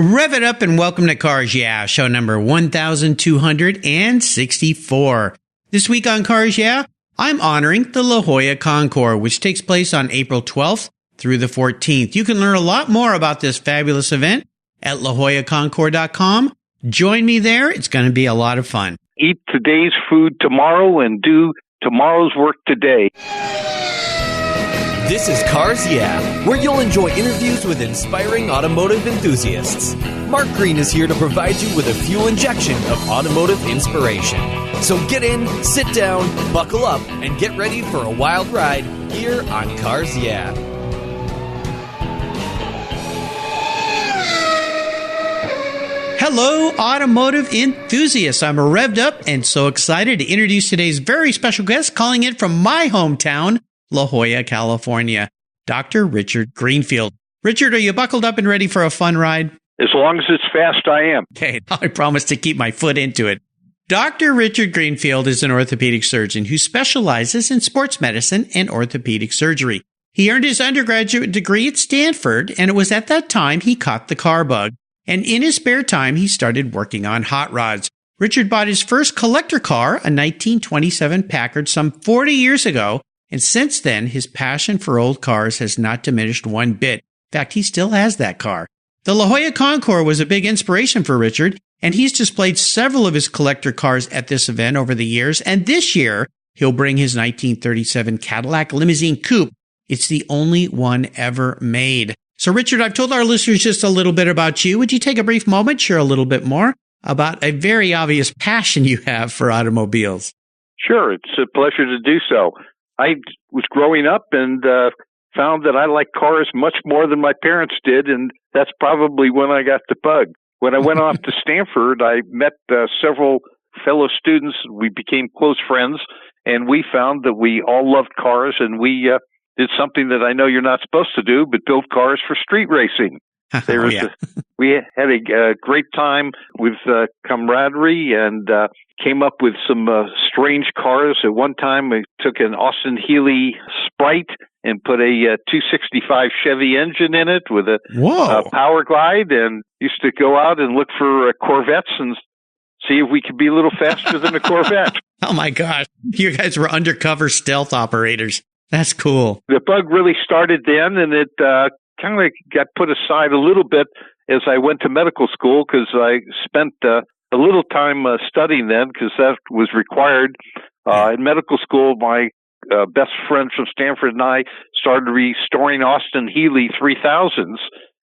Rev it up and welcome to Cars Yeah, show number 1264. This week on Cars Yeah, I'm honoring the La Jolla Concours, which takes place on April 12th through the 14th. You can learn a lot more about this fabulous event at lajollaconcours.com. Join me there. It's going to be a lot of fun. Eat today's food tomorrow and do tomorrow's work today. This is Cars Yeah, where you'll enjoy interviews with inspiring automotive enthusiasts. Mark Green is here to provide you with a fuel injection of automotive inspiration. So get in, sit down, buckle up, and get ready for a wild ride here on Cars Yeah. Hello, automotive enthusiasts. I'm revved up and so excited to introduce today's very special guest, calling in from my hometown, La Jolla, California, Dr. Richard Greenfield. Richard, are you buckled up and ready for a fun ride? As long as it's fast, I am. Okay, I promise to keep my foot into it. Dr. Richard Greenfield is an orthopedic surgeon who specializes in sports medicine and orthopedic surgery. He earned his undergraduate degree at Stanford, and it was at that time he caught the car bug. And in his spare time, he started working on hot rods. Richard bought his first collector car, a 1927 Packard, some 40 years ago. And since then, his passion for old cars has not diminished one bit. In fact, he still has that car. The La Jolla Concours was a big inspiration for Richard, and he's displayed several of his collector cars at this event over the years. And this year, he'll bring his 1937 Cadillac Limousine Coupe. It's the only one ever made. So, Richard, I've told our listeners just a little bit about you. Would you take a brief moment, share a little bit more about a very obvious passion you have for automobiles? Sure, it's a pleasure to do so. I was growing up and found that I liked cars much more than my parents did, and that's probably when I got the bug. When I went off to Stanford, I met several fellow students. We became close friends, and we found that we all loved cars, and we did something that I know you're not supposed to do, but build cars for street racing. We had a great time with camaraderie and came up with some strange cars. At one time, we took an Austin Healey Sprite and put a 265 Chevy engine in it with a power glide, and used to go out and look for Corvettes and see if we could be a little faster than a Corvette. Oh, my gosh. You guys were undercover stealth operators. That's cool. The bug really started then, and it kind of got put aside a little bit as I went to medical school, because I spent a little time studying then, because that was required. In medical school, my best friend from Stanford and I started restoring Austin Healey 3000s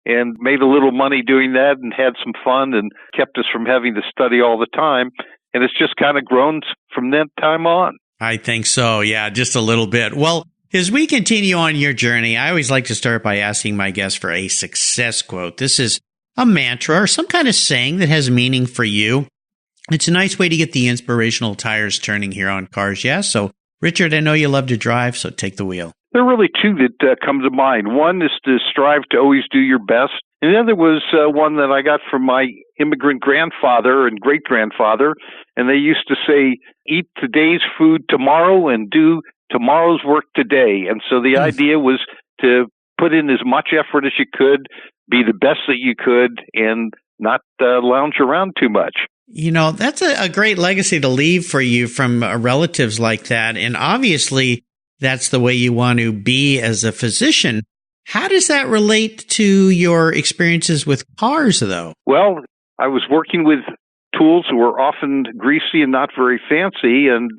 and made a little money doing that and had some fun and kept us from having to study all the time. And it's just kind of grown from that time on. I think so. Yeah, just a little bit. Well, as we continue on your journey, I always like to start by asking my guests for a success quote. This is a mantra or some kind of saying that has meaning for you. It's a nice way to get the inspirational tires turning here on Cars Yeah. So, Richard, I know you love to drive, so take the wheel. There are really two that come to mind. One is to strive to always do your best. And the other was one that I got from my immigrant grandfather and great-grandfather. And they used to say, eat today's food tomorrow and do tomorrow's work today. And so the idea was to put in as much effort as you could, be the best that you could, and not lounge around too much. You know, that's a great legacy to leave for you from relatives like that. And obviously, that's the way you want to be as a physician. How does that relate to your experiences with cars, though? Well, I was working with tools that were often greasy and not very fancy. And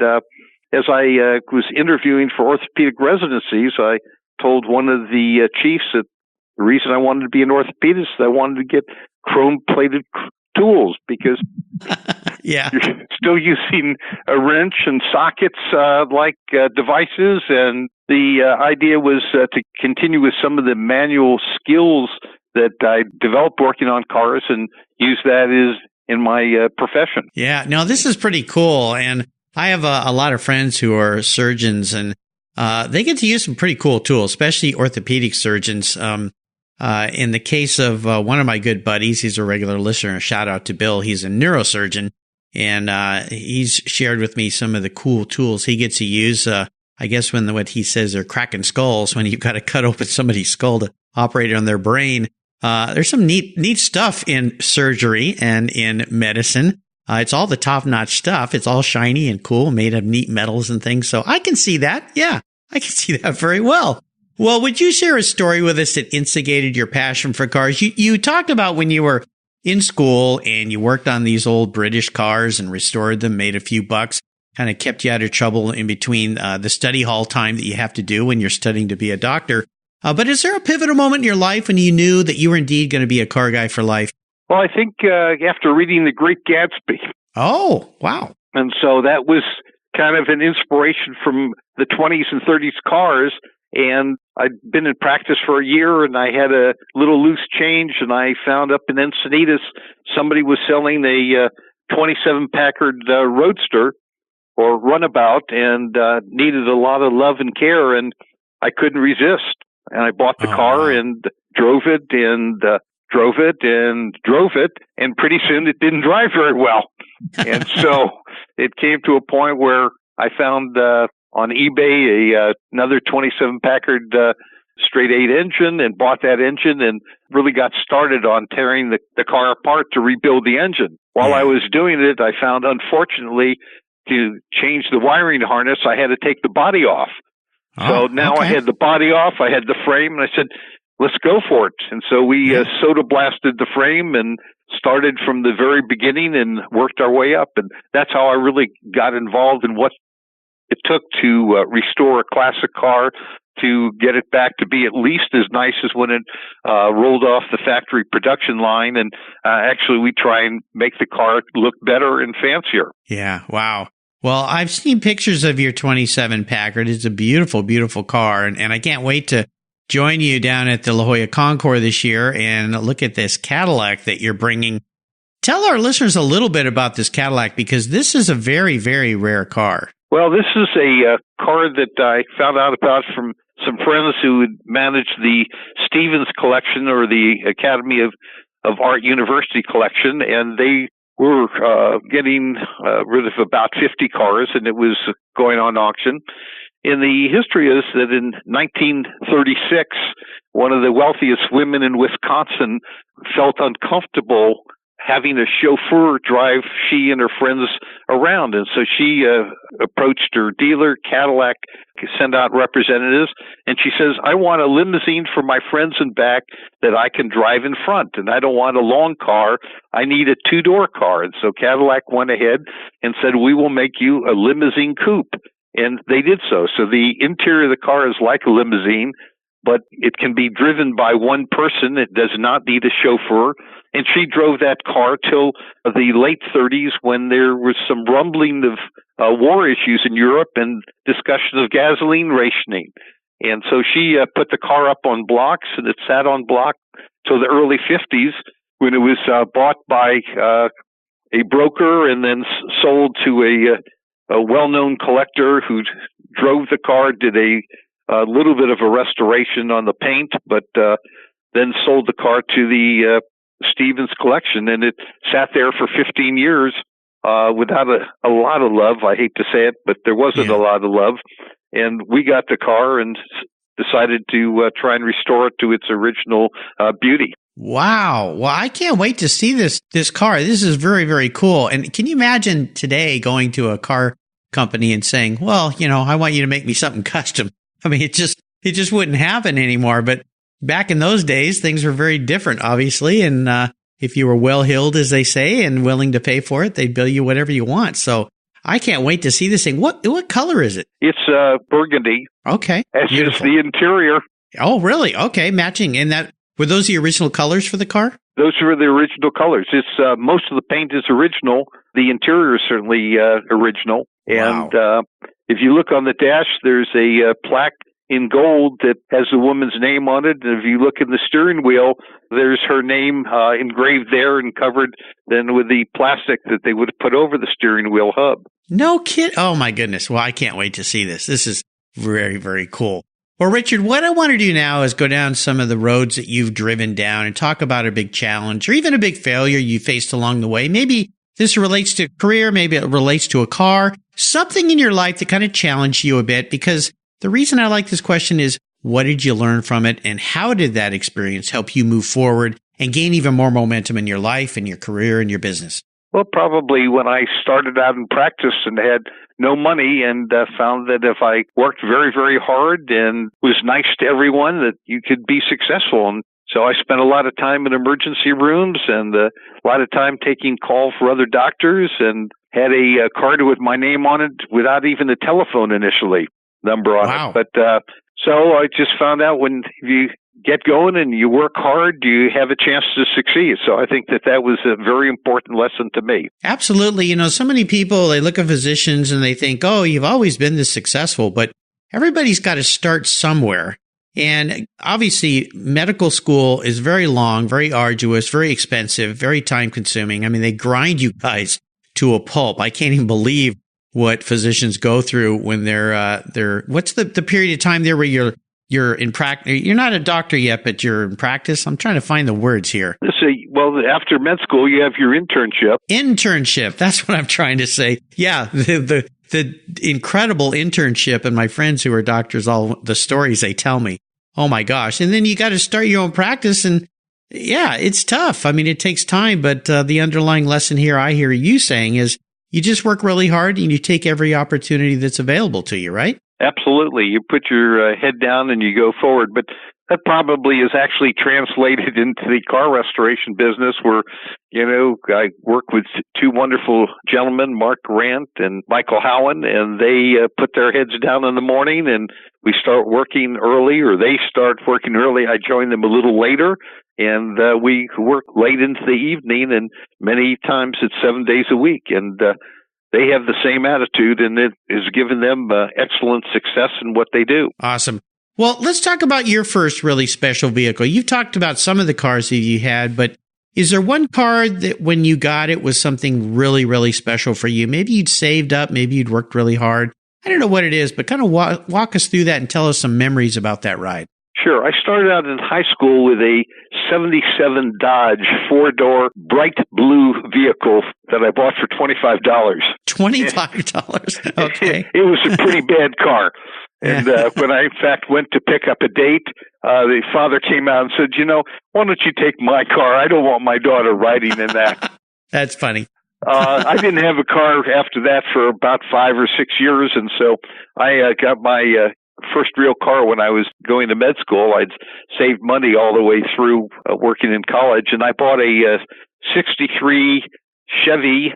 as I was interviewing for orthopedic residencies, I told one of the chiefs that the reason I wanted to be an orthopedist, I wanted to get chrome-plated tools, because you're still using a wrench and sockets like devices. And the idea was to continue with some of the manual skills that I developed working on cars and use that in my profession. Yeah, no, this is pretty cool. And I have a lot of friends who are surgeons, and they get to use some pretty cool tools, especially orthopedic surgeons. In the case of one of my good buddies, he's a regular listener. A shout out to Bill. He's a neurosurgeon, and he's shared with me some of the cool tools he gets to use. I guess when what he says they're cracking skulls, when you've got to cut open somebody's skull to operate on their brain. There's some neat stuff in surgery and in medicine. It's all the top-notch stuff. It's all shiny and cool, made of neat metals and things. So I can see that. Yeah, I can see that very well. Well, would you share a story with us that instigated your passion for cars? You talked about when you were in school and you worked on these old British cars and restored them, made a few bucks, kind of kept you out of trouble in between the study hall time that you have to do when you're studying to be a doctor. But is there a pivotal moment in your life when you knew that you were indeed going to be a car guy for life? Well, I think after reading The Great Gatsby. Oh, wow. And so that was kind of an inspiration from the 20s and 30s cars. And I'd been in practice for a year, and I had a little loose change, and I found up in Encinitas somebody was selling a 27 Packard Roadster or Runabout, and needed a lot of love and care, and I couldn't resist. And I bought the car and drove it and drove it and drove it, and pretty soon it didn't drive very well. And so it came to a point where I found on eBay another 27 Packard straight 8 engine, and bought that engine and really got started on tearing the car apart to rebuild the engine. While I was doing it, I found, unfortunately, to change the wiring harness, I had to take the body off. So now I had the body off, I had the frame, and I said, let's go for it. And so we soda blasted the frame and started from the very beginning and worked our way up. And that's how I really got involved in what it took to restore a classic car, to get it back to be at least as nice as when it rolled off the factory production line. And actually, we try and make the car look better and fancier. Yeah, wow. Well, I've seen pictures of your 27 Packard. It's a beautiful, beautiful car. And I can't wait to join you down at the La Jolla Concours this year and look at this Cadillac that you're bringing. Tell our listeners a little bit about this Cadillac, because this is a very, very rare car. Well, this is a car that I found out about from some friends who had managed the Stevens collection, or the Academy of Art University collection, and they were getting rid of about 50 cars, and it was going on auction. And the history is that in 1936, one of the wealthiest women in Wisconsin felt uncomfortable having a chauffeur drive she and her friends around. And so she approached her dealer, Cadillac, sent out representatives, and she says, I want a limousine for my friends in back that I can drive in front, and I don't want a long car. I need a 2-door car. And so Cadillac went ahead and said, we will make you a limousine coupe. And they did so. So the interior of the car is like a limousine, but it can be driven by one person. It does not need a chauffeur. And she drove that car till the late 30s, when there was some rumbling of war issues in Europe and discussion of gasoline rationing. And so she put the car up on blocks, and it sat on block till the early 50s, when it was bought by a broker and then sold to a well-known collector who drove the car, did a little bit of a restoration on the paint, but then sold the car to the Stevens collection, and it sat there for 15 years without a lot of love. I hate to say it, but there wasn't a lot of love. And we got the car and decided to try and restore it to its original beauty. Wow. Well, I can't wait to see this car. This is very, very cool. And can you imagine today going to a car company and saying, well, I want you to make me something custom? I mean, it just wouldn't happen anymore. But back in those days, things were very different, obviously. And if you were well-heeled, as they say, and willing to pay for it, they'd bill you whatever you want. So I can't wait to see this thing. What color is it? It's burgundy. Okay. As is the interior. Oh, really? Okay, matching. And were those the original colors for the car? Those were the original colors. It's most of the paint is original. The interior is certainly original. Wow. And if you look on the dash, there's a plaque in gold that has the woman's name on it. And if you look in the steering wheel, there's her name engraved there and covered then with the plastic that they would have put over the steering wheel hub. No kid. Oh, my goodness. Well, I can't wait to see this. This is very, very cool. Well, Richard, what I want to do now is go down some of the roads that you've driven down and talk about a big challenge or even a big failure you faced along the way. Maybe this relates to a career. Maybe it relates to a car, something in your life that kind of challenged you a bit, because the reason I like this question is What did you learn from it? And how did that experience help you move forward and gain even more momentum in your life and your career and your business? Well, probably when I started out in practice and had no money and found that if I worked very, very hard and was nice to everyone, that you could be successful. And so I spent a lot of time in emergency rooms and a lot of time taking calls for other doctors and had a card with my name on it without even a telephone number on it. But so I just found out when you get going and you work hard, you have a chance to succeed. So I think that was a very important lesson to me. Absolutely. You know, so many people, they look at physicians and they think, oh, you've always been this successful, but everybody's got to start somewhere. And obviously, medical school is very long, very arduous, very expensive, very time consuming. I mean, they grind you guys to a pulp. I can't even believe what physicians go through when they're what's the period of time there where you're in practice? You're not a doctor yet, but you're in practice. I'm trying to find the words here. Well, after med school, you have your internship. Internship. That's what I'm trying to say. Yeah. The incredible internship, and my friends who are doctors, all the stories they tell me. Oh my gosh. And then you got to start your own practice, and yeah, it's tough. I mean, it takes time, but the underlying lesson here I hear you saying is you just work really hard and you take every opportunity that's available to you, right? Absolutely. You put your head down and you go forward. But that probably is actually translated into the car restoration business where, you know, I work with two wonderful gentlemen, Mark Grant and Michael Howen, and they put their heads down in the morning and we start working early, or they start working early. I join them a little later, and we work late into the evening, and many times it's 7 days a week. And they have the same attitude, and it has given them excellent success in what they do. Awesome. Well, let's talk about your first really special vehicle. You've talked about some of the cars that you had, but is there one car that when you got it was something really, really special for you? Maybe you'd saved up, maybe you'd worked really hard. I don't know what it is, but kind of walk us through that and tell us some memories about that ride. Sure. I started out in high school with a 77 Dodge 4-door bright blue vehicle that I bought for $25. $25? Okay. It was a pretty bad car. And when I, in fact, went to pick up a date, the father came out and said, you know, why don't you take my car? I don't want my daughter riding in that. That's funny. I didn't have a car after that for about 5 or 6 years. And so I got my first real car when I was going to med school. I'd saved money all the way through working in college. And I bought a 63 Chevy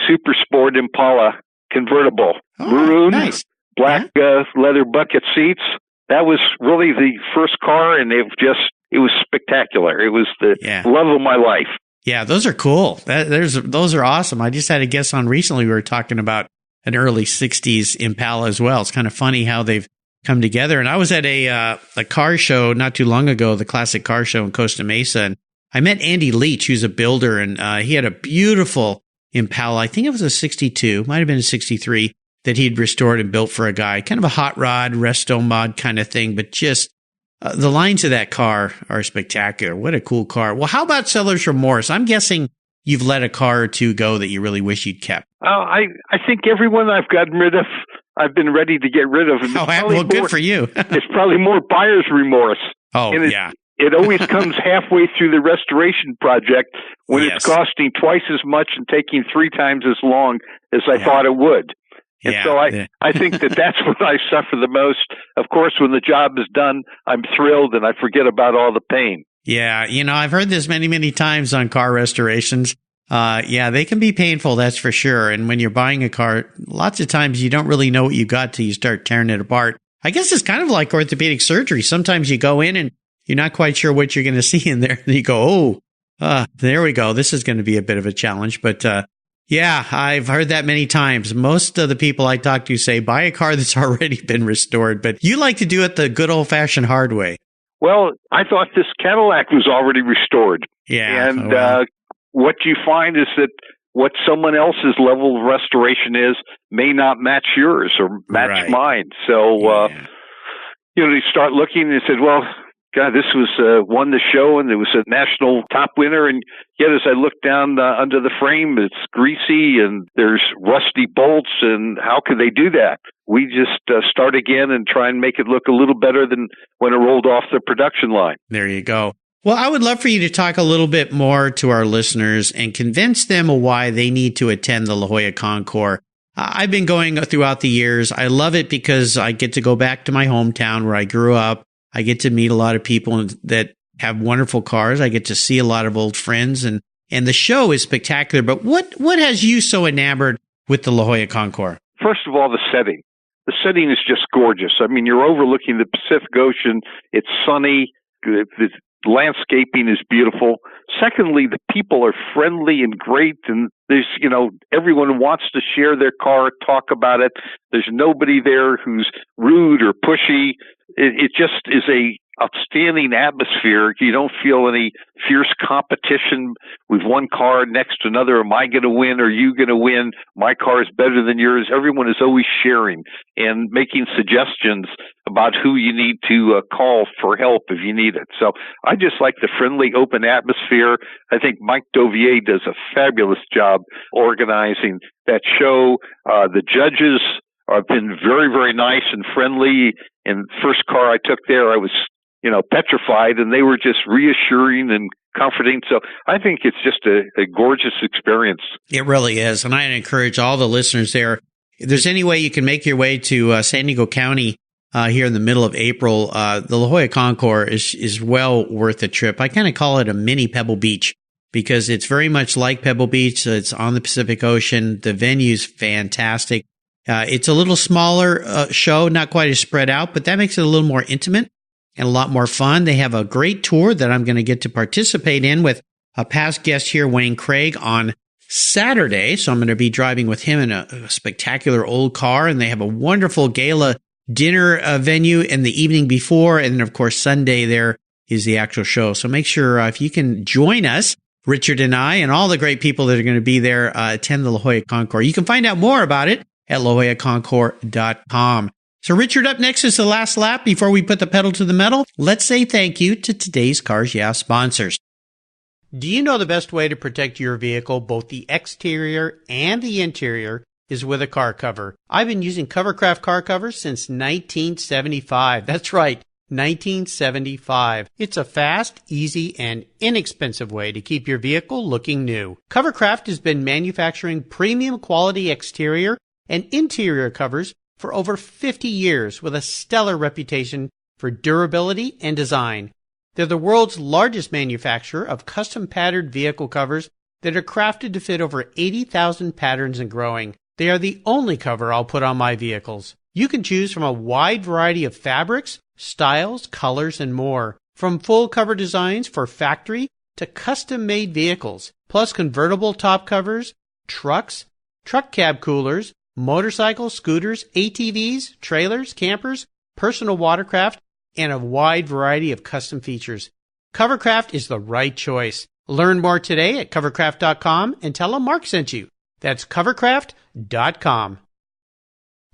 Super Sport Impala convertible. Maroon. Nice. Black leather bucket seats. That was really the first car, and it was spectacular. It was the love of my life. Yeah, those are cool. Those are awesome. I just had a guest on recently. We were talking about an early 60s Impala as well. It's kind of funny how they've come together. And I was at a car show not too long ago, the classic car show in Costa Mesa, and I met Andy Leach, who's a builder, and he had a beautiful Impala. I think it was a 62, might have been a 63. That he'd restored and built for a guy, kind of a hot rod, resto mod kind of thing, but just the lines of that car are spectacular. What a cool car. Well, how about seller's remorse? I'm guessing you've let a car or two go that you really wish you'd kept. I think everyone I've gotten rid of, I've been ready to get rid of. Well, good for you. It's probably more buyer's remorse. Oh, yeah. It always comes halfway through the restoration project when it's costing twice as much and taking 3 times as long as I thought it would. And so I think that's when I suffer the most. Of course, when the job is done, I'm thrilled and I forget about all the pain. Yeah. You know, I've heard this many, many times on car restorations. They can be painful. That's for sure. And when you're buying a car, lots of times you don't really know what you got till you start tearing it apart. I guess it's kind of like orthopedic surgery. Sometimes you go in and you're not quite sure what you're going to see in there. And you go, there we go. This is going to be a bit of a challenge. But, yeah, I've heard that many times. Most of the people I talk to say, buy a car that's already been restored, but you like to do it the good old-fashioned hard way. Well, I thought this Cadillac was already restored. Yeah. And what you find is that what someone else's level of restoration is may not match yours or match mine. So, you start looking and said, well, God, this was won the show, and it was a national top winner. And yet, as I look down under the frame, it's greasy and there's rusty bolts. And how could they do that? We just start again and try and make it look a little better than when it rolled off the production line. There you go. Well, I would love for you to talk a little bit more to our listeners and convince them of why they need to attend the La Jolla Concours. I've been going throughout the years. I love it because I get to go back to my hometown where I grew up. I get to meet a lot of people that have wonderful cars. I get to see a lot of old friends, and the show is spectacular. But what has you so enamored with the La Jolla Concours? First of all, the setting. The setting is just gorgeous. I mean, you're overlooking the Pacific Ocean. It's sunny. The landscaping is beautiful. Secondly, the people are friendly and great, and there's, everyone wants to share their car, talk about it. There's nobody there who's rude or pushy. It just is a outstanding atmosphere. You don't feel any fierce competition with one car next to another. Am I going to win? Are you going to win? My car is better than yours. Everyone is always sharing and making suggestions about who you need to call for help if you need it. So I just like the friendly, open atmosphere. I think Mike Dovier does a fabulous job organizing that show. The judges have been very, very nice and friendly. And the first car I took there, I was, petrified, and they were just reassuring and comforting. So I think it's just a gorgeous experience. It really is. And I encourage all the listeners there, if there's any way you can make your way to San Diego County here in the middle of April, the La Jolla Concours is well worth a trip. I kind of call it a mini Pebble Beach because it's very much like Pebble Beach. It's on the Pacific Ocean. The venue's fantastic. It's a little smaller show, not quite as spread out, but that makes it a little more intimate and a lot more fun. They have a great tour that I'm going to get to participate in with a past guest here, Wayne Craig, on Saturday. So I'm going to be driving with him in a spectacular old car, and they have a wonderful gala dinner venue in the evening before. And then, of course, Sunday there is the actual show. So make sure if you can join us, Richard and I, and all the great people that are going to be there, attend the La Jolla Concours. You can find out more about it at lajollaconcours.com. So, Richard, up next is the last lap. Before we put the pedal to the metal, let's say thank you to today's Cars Yeah sponsors. Do you know the best way to protect your vehicle, both the exterior and the interior, is with a car cover? I've been using Covercraft car covers since 1975. That's right, 1975. It's a fast, easy, and inexpensive way to keep your vehicle looking new. Covercraft has been manufacturing premium quality exterior and interior covers for over 50 years with a stellar reputation for durability and design. They're the world's largest manufacturer of custom patterned vehicle covers that are crafted to fit over 80,000 patterns and growing. They are the only cover I'll put on my vehicles. You can choose from a wide variety of fabrics, styles, colors, and more. From full cover designs for factory to custom-made vehicles, plus convertible top covers, trucks, truck cab coolers, motorcycles, scooters, ATVs, trailers, campers, personal watercraft, and a wide variety of custom features. Covercraft is the right choice. Learn more today at covercraft.com and tell them Mark sent you. That's covercraft.com.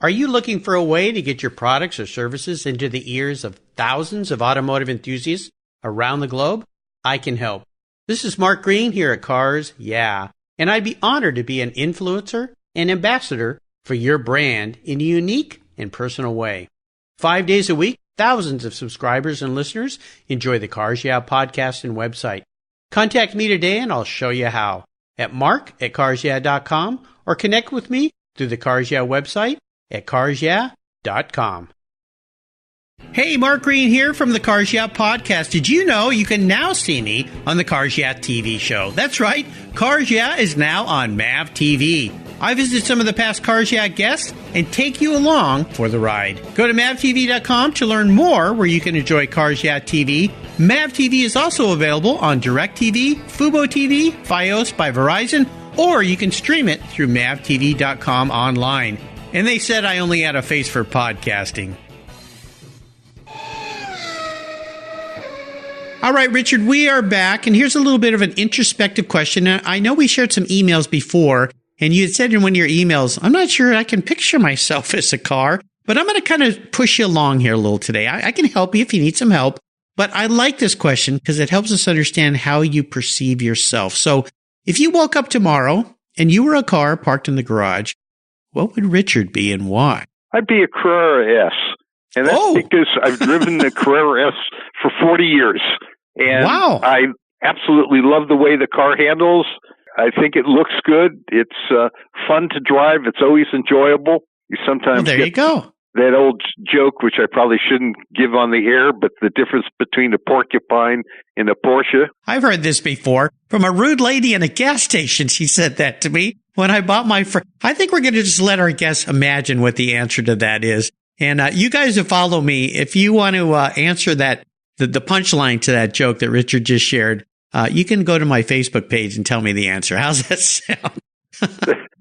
Are you looking for a way to get your products or services into the ears of thousands of automotive enthusiasts around the globe? I can help. This is Mark Green here at Cars Yeah, and I'd be honored to be an influencer and ambassador for your brand in a unique and personal way. 5 days a week, thousands of subscribers and listeners enjoy the Cars Yeah podcast and website. Contact me today and I'll show you how at mark@carsyeah.com or connect with me through the Cars Yeah website at carsyeah.com. Hey, Mark Green here from the Cars Yeah podcast. Did you know you can now see me on the Cars Yeah TV show? That's right, Cars Yeah is now on MAV TV. I visit some of the past Cars Yeah guests and take you along for the ride. Go to mavtv.com to learn more where you can enjoy Cars Yeah TV. MAV TV is also available on DirecTV, Fubo TV, Fios by Verizon, or you can stream it through mavtv.com online. And they said I only had a face for podcasting. All right, Richard, we are back, and here's a little bit of an introspective question. Now, I know we shared some emails before, and you had said in one of your emails, I'm not sure I can picture myself as a car, but I'm going to kind of push you along here a little today. I can help you if you need some help. But I like this question because it helps us understand how you perceive yourself. So if you woke up tomorrow and you were a car parked in the garage, what would Richard be and why? I'd be a Carrera S. And that's because I've driven the Carrera S for 40 years. And wow. I absolutely love the way the car handles. I think it looks good. It's fun to drive. It's always enjoyable. You sometimes there you go. That old joke, which I probably shouldn't give on the air, but the difference between a Porcupine and a Porsche. I've heard this before from a rude lady in a gas station. She said that to me when I bought my I think we're going to just let our guests imagine what the answer to that is. And you guys who follow me, if you want to answer that, the punchline to that joke that Richard just shared, you can go to my Facebook page and tell me the answer. How's that sound?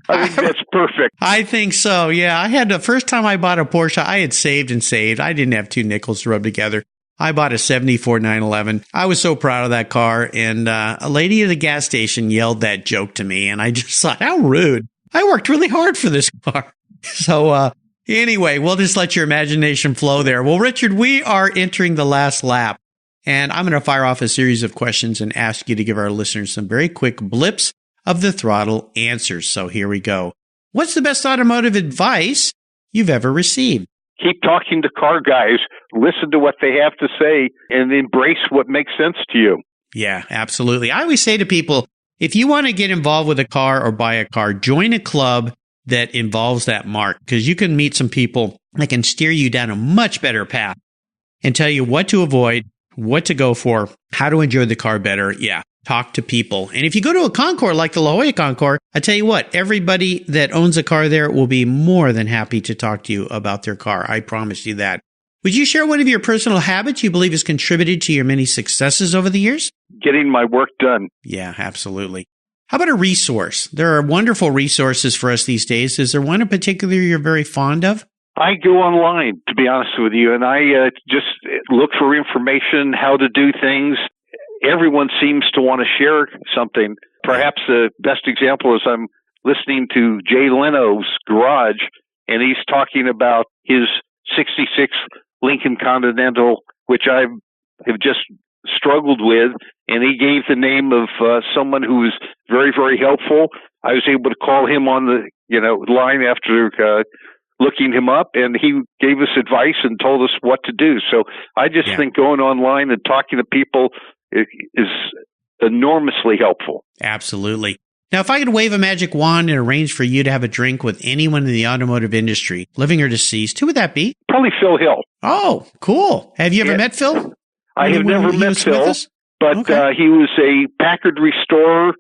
I think that's perfect. I think so. Yeah. I had the first time I bought a Porsche, I had saved and saved. I didn't have two nickels to rub together. I bought a 74 911. I was so proud of that car. And a lady at the gas station yelled that joke to me. And I just thought, how rude. I worked really hard for this car. So anyway, we'll just let your imagination flow there. Well, Richard, we are entering the last lap. And I'm going to fire off a series of questions and ask you to give our listeners some very quick blips of the throttle answers. So here we go. What's the best automotive advice you've ever received? Keep talking to car guys, listen to what they have to say, and embrace what makes sense to you. Yeah, absolutely. I always say to people, if you want to get involved with a car or buy a car, join a club that involves that mark, because you can meet some people that can steer you down a much better path and tell you what to avoid, what to go for, how to enjoy the car better. Yeah. Talk to people. And if you go to a Concours like the La Jolla Concours, I tell you what, everybody that owns a car there will be more than happy to talk to you about their car. I promise you that. Would you share one of your personal habits you believe has contributed to your many successes over the years? Getting my work done. Yeah, absolutely. How about a resource? There are wonderful resources for us these days. Is there one in particular you're very fond of? I go online, to be honest with you, and I just look for information, how to do things. Everyone seems to want to share something. Perhaps the best example is I'm listening to Jay Leno's Garage, and he's talking about his 66 Lincoln Continental, which I have just struggled with, and he gave the name of someone who was very, very helpful. I was able to call him on the line after looking him up, and he gave us advice and told us what to do. So I just think going online and talking to people is enormously helpful. Absolutely. Now, if I could wave a magic wand and arrange for you to have a drink with anyone in the automotive industry, living or deceased, who would that be? Probably Phil Hill. Oh, cool. Have you ever met Phil? I have never met Phil, but he was a Packard restorer,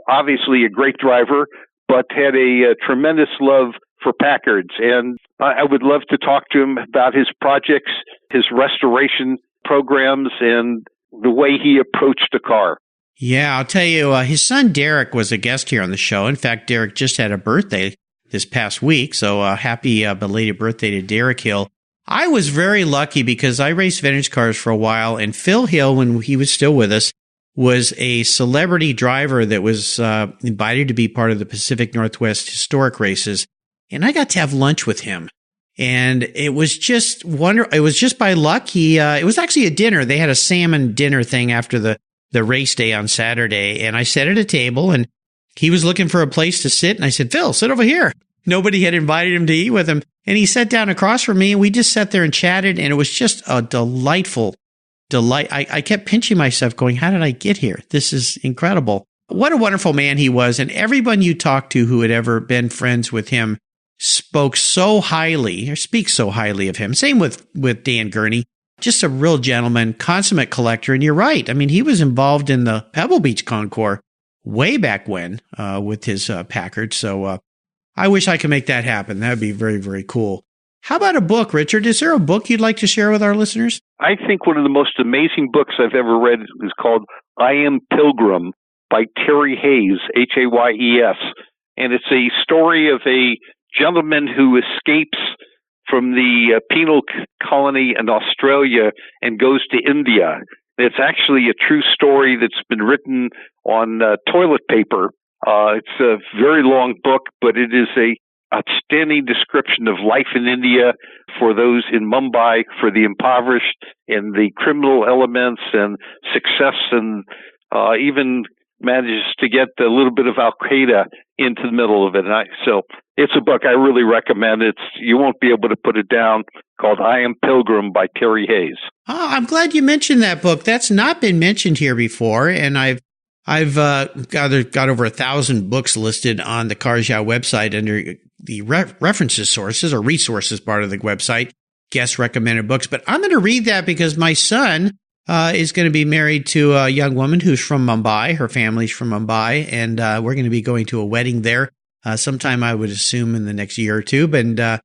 obviously a great driver, but had a tremendous love for Packards. And I would love to talk to him about his projects, his restoration programs, and the way he approached a car. Yeah, I'll tell you, his son Derek was a guest here on the show. In fact, Derek just had a birthday this past week, so happy belated birthday to Derek Hill. I was very lucky because I raced vintage cars for a while, and Phil Hill, when he was still with us, was a celebrity driver that was invited to be part of the Pacific Northwest historic races, and I got to have lunch with him. And it was just it was just by luck. It was actually a dinner. They had a salmon dinner thing after the race day on Saturday. And I sat at a table and he was looking for a place to sit. And I said, Phil, sit over here. Nobody had invited him to eat with him. And he sat down across from me and we just sat there and chatted. And it was just a delightful delight. I kept pinching myself going, how did I get here? This is incredible. What a wonderful man he was. And everyone you talked to who had ever been friends with him spoke so highly, or speaks so highly of him. Same with Dan Gurney. Just a real gentleman, consummate collector. And you're right. I mean, he was involved in the Pebble Beach Concours way back when with his Packard. So I wish I could make that happen. That would be very, very cool. How about a book, Richard? Is there a book you'd like to share with our listeners? I think one of the most amazing books I've ever read is called I Am Pilgrim by Terry Hayes, Hayes. And it's a story of a gentleman who escapes from the penal colony in Australia and goes to India. It's actually a true story that's been written on toilet paper. It's a very long book, but it is outstanding description of life in India for those in Mumbai, for the impoverished, and the criminal elements and success, and even manages to get a little bit of Al-Qaeda into the middle of it. So it's a book I really recommend. You won't be able to put it down, called I Am Pilgrim by Terry Hayes. Oh, I'm glad you mentioned that book. That's not been mentioned here before, and I've got over 1,000 books listed on the Cars Yeah website under the references sources or resources part of the website, guest recommended books. But I'm going to read that because my son is going to be married to a young woman who's from Mumbai. Her family's from Mumbai, and we're going to be going to a wedding there sometime, I would assume, in the next year or two. And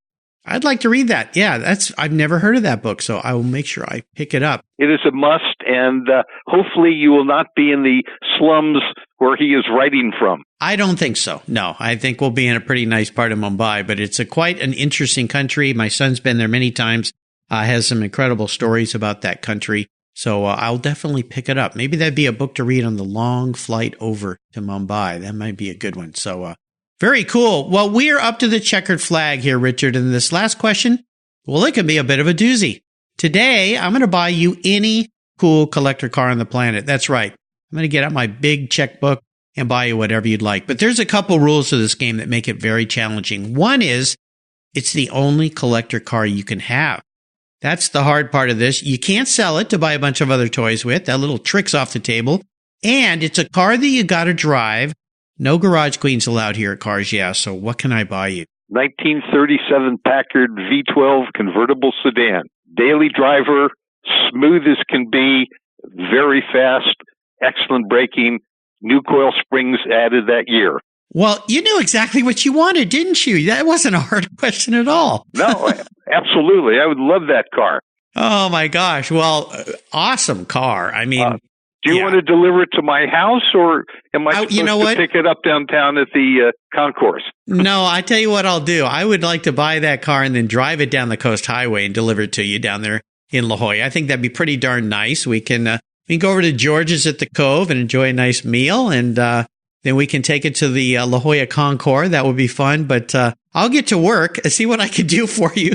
I'd like to read that. Yeah, I've never heard of that book, so I will make sure I pick it up. It is a must, and hopefully you will not be in the slums where he is writing from. I don't think so. No, I think we'll be in a pretty nice part of Mumbai, but it's quite an interesting country. My son's been there many times, has some incredible stories about that country. So I'll definitely pick it up. Maybe that'd be a book to read on the long flight over to Mumbai. That might be a good one. So very cool. Well, we're up to the checkered flag here, Richard. And this last question, well, it can be a bit of a doozy. Today, I'm going to buy you any cool collector car on the planet. That's right. I'm going to get out my big checkbook and buy you whatever you'd like. But there's a couple rules to this game that make it very challenging. One is it's the only collector car you can have. That's the hard part of this. You can't sell it to buy a bunch of other toys with. That little trick's off the table. And it's a car that you got to drive. No garage queens allowed here at Cars Yeah. So what can I buy you? 1937 Packard V12 convertible sedan. Daily driver, smooth as can be, very fast, excellent braking, new coil springs added that year. Well, you knew exactly what you wanted, didn't you? That wasn't a hard question at all. No, absolutely. I would love that car. Oh, my gosh. Well, awesome car. I mean, do you want to deliver it to my house, or am I supposed to pick it up downtown at the concourse? No, I tell you what I'll do. I would like to buy that car and then drive it down the Coast Highway and deliver it to you down there in La Jolla. I think that'd be pretty darn nice. We can go over to George's at the Cove and enjoy a nice meal, and then we can take it to the La Jolla Concours. That would be fun. But I'll get to work and see what I can do for you.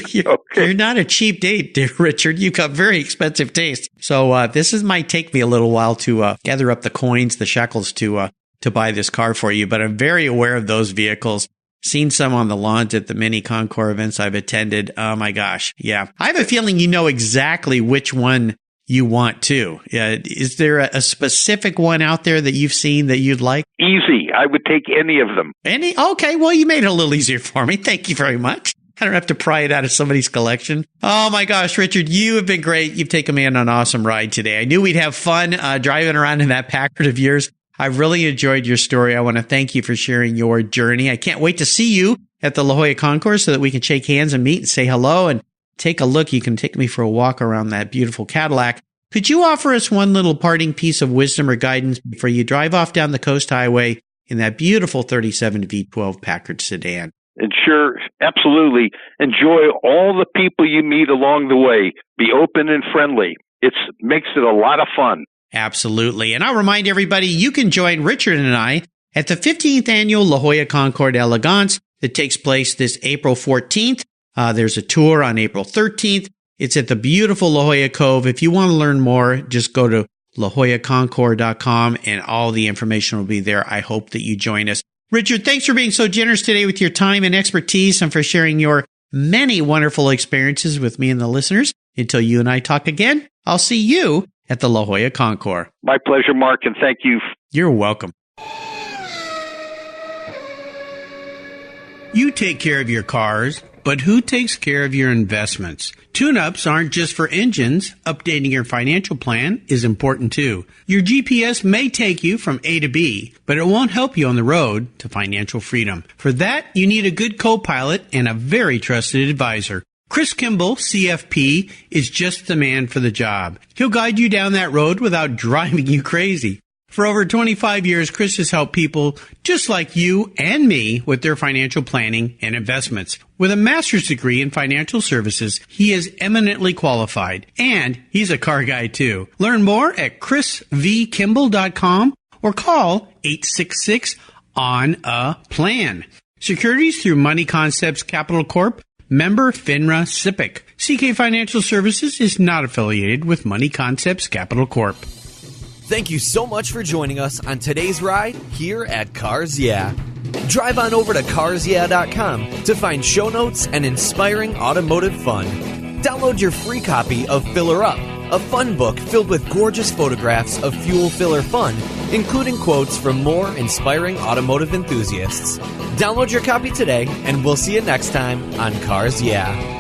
You're not a cheap date, dear Richard. You've got very expensive taste. So this might take me a little while to gather up the coins, the shekels to buy this car for you. But I'm very aware of those vehicles. Seen some on the lawns at the mini Concours events I've attended. Oh, my gosh. Yeah. I have a feeling you know exactly which one you want to. Is there a specific one out there that you've seen that you'd like? Easy. I would take any of them. Any? Okay. Well, you made it a little easier for me. Thank you very much. I don't have to pry it out of somebody's collection. Oh, my gosh, Richard, you have been great. You've taken me on an awesome ride today. I knew we'd have fun driving around in that Packard of yours. I've really enjoyed your story. I want to thank you for sharing your journey. I can't wait to see you at the La Jolla Concours so that we can shake hands and meet and say hello and take a look. You can take me for a walk around that beautiful Cadillac. Could you offer us one little parting piece of wisdom or guidance before you drive off down the Coast Highway in that beautiful 37 V12 Packard sedan? And sure, absolutely. Enjoy all the people you meet along the way. Be open and friendly. It makes it a lot of fun. Absolutely. And I'll remind everybody, you can join Richard and I at the 15th Annual La Jolla Concours d'Elegance that takes place this April 14th. There's a tour on April 13th. It's at the beautiful La Jolla Cove. If you want to learn more, just go to lajollaconcours.com and all the information will be there. I hope that you join us. Richard, thanks for being so generous today with your time and expertise and for sharing your many wonderful experiences with me and the listeners. Until you and I talk again, I'll see you at the La Jolla Concours. My pleasure, Mark, and thank you. You're welcome. You take care of your cars, but who takes care of your investments? Tune-ups aren't just for engines. Updating your financial plan is important too. Your GPS may take you from A to B, but it won't help you on the road to financial freedom. For that, you need a good co-pilot and a very trusted advisor. Chris Kimball, CFP, is just the man for the job. He'll guide you down that road without driving you crazy. For over 25 years, Chris has helped people just like you and me with their financial planning and investments. With a master's degree in financial services, he is eminently qualified, and he's a car guy too. Learn more at chrisvkimball.com or call 866-ON-A-PLAN. Securities through Money Concepts Capital Corp. Member FINRA SIPC. CK Financial Services is not affiliated with Money Concepts Capital Corp. Thank you so much for joining us on today's ride here at Cars Yeah. Drive on over to carsyeah.com to find show notes and inspiring automotive fun. Download your free copy of Filler Up, a fun book filled with gorgeous photographs of fuel filler fun, including quotes from more inspiring automotive enthusiasts. Download your copy today, and we'll see you next time on Cars Yeah.